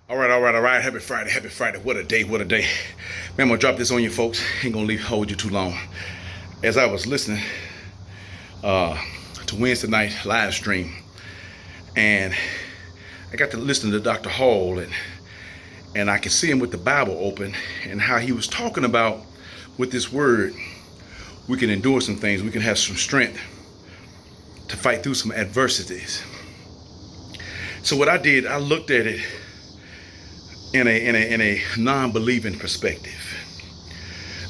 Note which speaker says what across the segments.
Speaker 1: All right. Happy Friday, happy Friday. What a day, what a day. Man, I'm gonna drop this on you folks. Ain't gonna hold you too long. As I was listening uh, to Wednesday night live stream, and I got to listen to Dr. Hall, and I could see him with the Bible open, and how he was talking about with this word, we can endure some things, we can have some strength to fight through some adversities. So what I did, I looked at it in a non-believing perspective.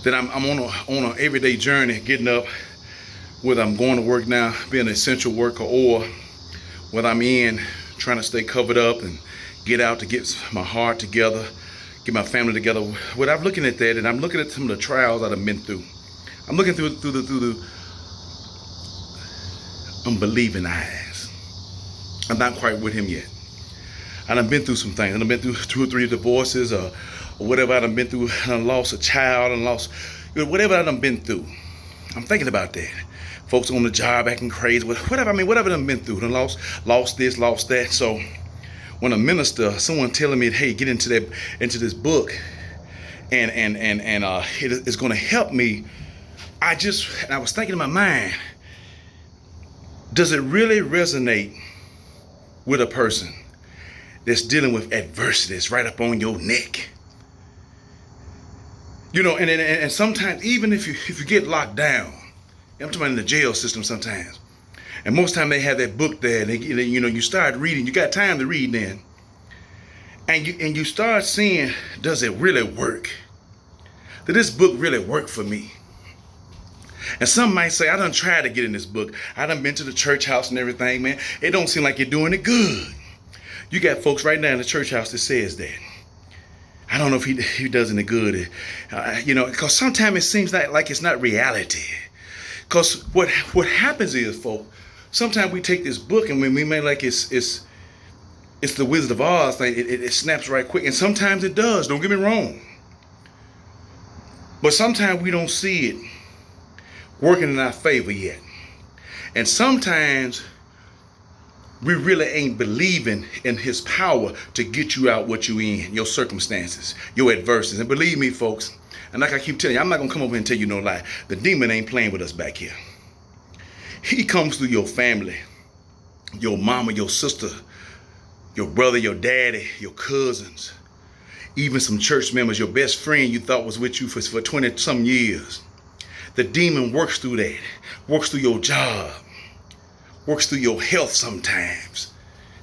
Speaker 1: That I'm on an everyday journey, getting up, whether I'm going to work now, being an essential worker, or whether I'm in trying to stay covered up and get out to get my heart together, get my family together. When I'm looking at that, and I'm looking at some of the trials that I've been through, I'm looking through the unbelieving eyes. I'm not quite with him yet. I done been through some things. I done been through 2 or 3 divorces, or whatever I done been through. I done lost a child, and lost, whatever I done been through. I'm thinking about that. Folks on the job acting crazy, whatever. I mean, whatever I done been through. Done lost this, lost that. So when a minister, someone telling me, hey, get into this book, and it is going to help me. I was thinking in my mind, does it really resonate with a person that's dealing with adversity that's right up on your neck? And sometimes, even if you get locked down, I'm talking about in the jail system sometimes, and most time they have that book there, and you start reading, you got time to read then, and you start seeing, does it really work? Did this book really work for me? And some might say, I done tried to get in this book. I done been to the church house and everything, man. It don't seem like you're doing it good. You got folks right now in the church house that says that. I don't know if he does any good. Because sometimes it seems like it's not reality. Because what happens is, folks, sometimes we take this book and we make like it's the Wizard of Oz thing. It snaps right quick. And sometimes it does. Don't get me wrong. But sometimes we don't see it working in our favor yet. And sometimes we really ain't believing in his power to get you out what you in, your circumstances, your adversities. And believe me, folks, and like I keep telling you, I'm not going to come over here and tell you no lie. The demon ain't playing with us back here. He comes through your family, your mama, your sister, your brother, your daddy, your cousins, even some church members, your best friend you thought was with you for 20 some years. The demon works through that, works through your job, works through your health sometimes.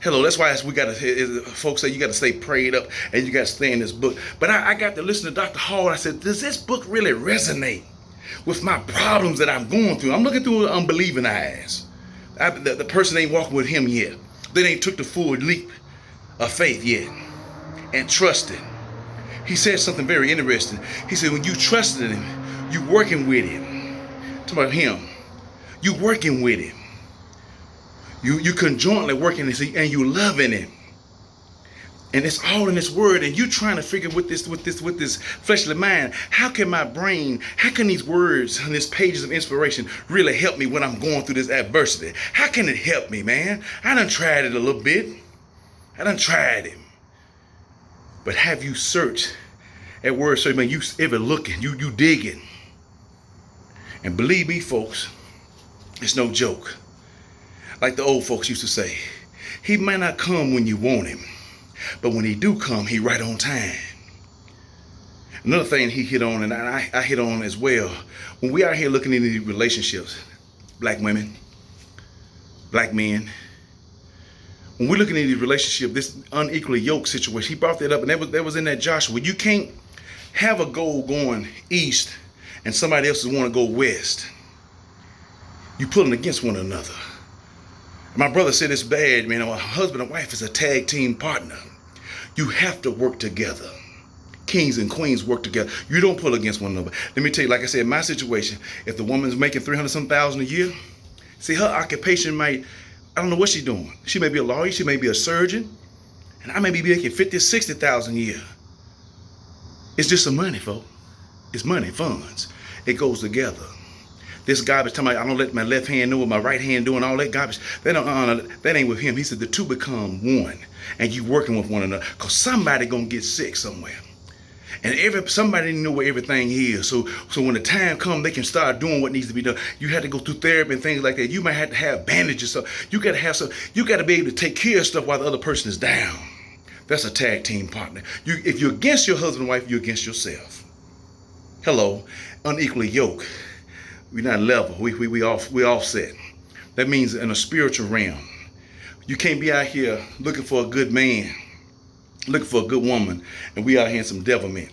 Speaker 1: Hello, that's why folks say you got to stay prayed up and you got to stay in this book. But I got to listen to Dr. Hall. I said, does this book really resonate with my problems that I'm going through? I'm looking through unbelieving eyes. The person ain't walking with him yet. They ain't took the full leap of faith yet and trusted. He said something very interesting. He said, when you trusted him, you working with him. Talk about him. You working with him. You conjointly working and you loving him. And it's all in this word, and you trying to figure with this fleshly mind, how can these words and these pages of inspiration really help me when I'm going through this adversity? How can it help me, man? I done tried it a little bit. I done tried it. But have you searched at word search, man? You ever looking, you digging. And believe me, folks, it's no joke. Like the old folks used to say, he might not come when you want him, but when he do come, he right on time. Another thing he hit on, and I hit on as well, when we out here looking into these relationships, black women, black men, when we're looking at these relationships, this unequally yoked situation, he brought that up, and that was in that Joshua. You can't have a goal going east and somebody else want to go west. You pulling against one another. My brother said it's bad, man. A husband and wife is a tag team partner. You have to work together. Kings and queens work together. You don't pull against one another. Let me tell you, like I said, my situation, if the woman's making 300-some thousand a year, see, her occupation might, I don't know what she's doing. She may be a lawyer, she may be a surgeon, and I may be making 50, 60,000 a year. It's just some money, folks. It's money, funds. It goes together. This garbage, talking about I don't let my left hand know what my right hand doing, all that garbage. That ain't with him. He said the two become one, and you working with one another, because somebody gonna get sick somewhere. And somebody know where everything is. So when the time comes, they can start doing what needs to be done. You have to go through therapy and things like that. You might have to have bandages. So you got to have some. You got to be able to take care of stuff while the other person is down. That's a tag team partner. If you're against your husband and wife, you're against yourself. Hello, unequally yoked. We're not level. We offset. That means in a spiritual realm, you can't be out here looking for a good man, looking for a good woman, and we out here in some devilment.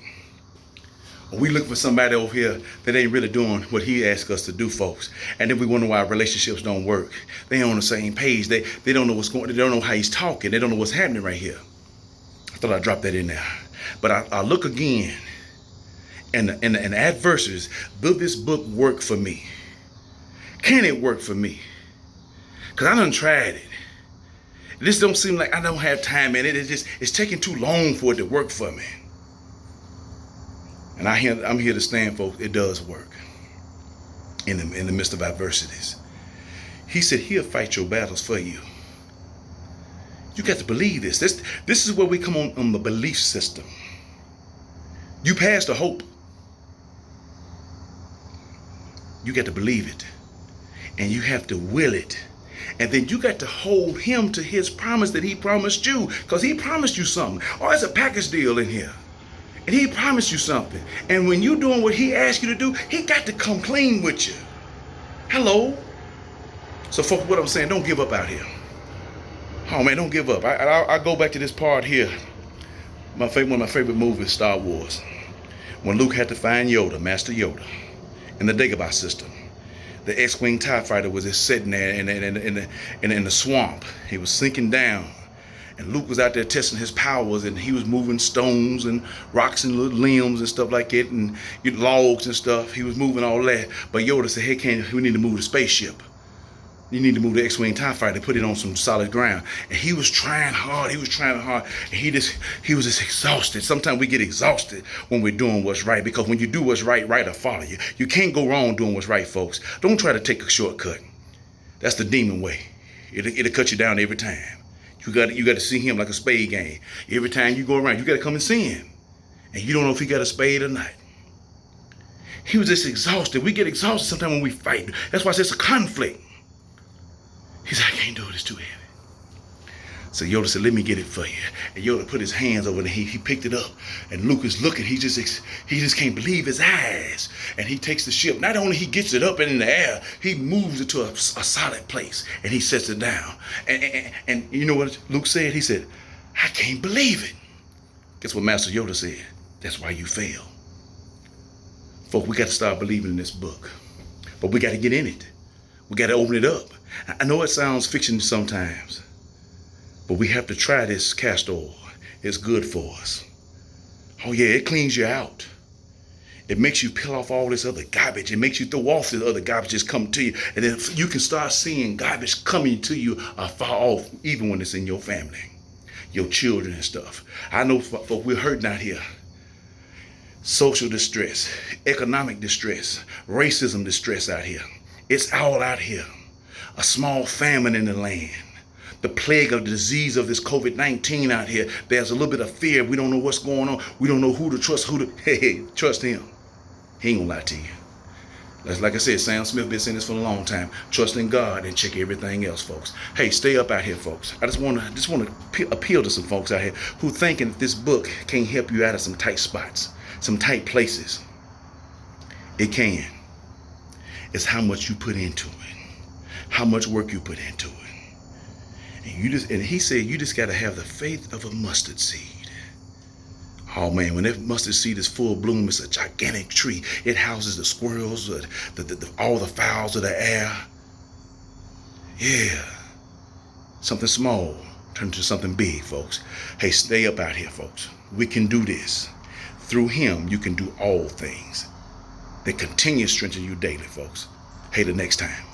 Speaker 1: Or we look for somebody over here that ain't really doing what he asked us to do, folks. And then we wonder why relationships don't work. They ain't on the same page. They don't know what's going on. They don't know how he's talking. They don't know what's happening right here. I thought I'd drop that in there. But I look again, and the adversities. Will this book work for me? Can it work for me? Because I done tried it. This don't seem like I don't have time in it. It's taking too long for it to work for me. And I'm here to stand, folks. It does work in the midst of adversities. He said he'll fight your battles for you. You got to believe this. This is where we come on the belief system. You pass the hope. You got to believe it. And you have to will it. And then you got to hold him to his promise that he promised you. Because he promised you something. Oh, it's a package deal in here. And he promised you something. And when you're doing what he asked you to do, he got to come clean with you. Hello? So folks, what I'm saying, don't give up out here. Oh man, don't give up. I go back to this part here. One of my favorite movies, Star Wars. When Luke had to find Yoda, Master Yoda, in the Dagobah system. The X-Wing TIE fighter was just sitting there in the swamp. He was sinking down. And Luke was out there testing his powers, and he was moving stones and rocks and little limbs and stuff like it, and logs and stuff. He was moving all that. But Yoda said, hey, we need to move the spaceship. You need to move the X-Wing TIE fighter, put it on some solid ground. And he was trying hard. And he was just exhausted. Sometimes we get exhausted when we're doing what's right, because when you do what's right will follow you. You can't go wrong doing what's right, folks. Don't try to take a shortcut. That's the demon way. It'll cut you down every time. You got to see him like a spade game. Every time you go around, you got to come and see him. And you don't know if he got a spade or not. He was just exhausted. We get exhausted sometimes when we fight. That's why it's a conflict. He said, I can't do it. It's too heavy. So Yoda said, let me get it for you. And Yoda put his hands over there. He picked it up. And Luke is looking. He just can't believe his eyes. And he takes the ship. Not only he gets it up and in the air, he moves it to a solid place. And he sets it down. And you know what Luke said? He said, I can't believe it. Guess what Master Yoda said? That's why you fail. Folks, we got to start believing in this book. But we got to get in it. We got to open it up. I know it sounds fiction sometimes, but we have to try this castor oil. It's good for us. Oh yeah, it cleans you out. It makes you peel off all this other garbage. It makes you throw off this other garbage that's come to you. And then you can start seeing garbage coming to you far off, even when it's in your family, your children and stuff. I know folk, we're hurting out here. Social distress, economic distress, racism distress out here. It's all out here. A small famine in the land. The plague of the disease of this COVID-19 out here. There's a little bit of fear. We don't know what's going on. We don't know who to trust. Hey, trust him. He ain't gonna lie to you. Like I said, Sam Smith been saying this for a long time. Trust in God and check everything else, folks. Hey, stay up out here, folks. I just want to appeal to some folks out here who thinking this book can't help you out of some tight spots, some tight places. It can. It's how much you put into it. How much work you put into it. And he said you just got to have the faith of a mustard seed. Oh man, when that mustard seed is full bloom, it's a gigantic tree. It houses the squirrels, all the fowls of the air. Yeah. Something small turned into something big, folks. Hey, stay up out here, folks. We can do this. Through him, you can do all things. That continue to strengthen you daily, folks. Hey, the next time.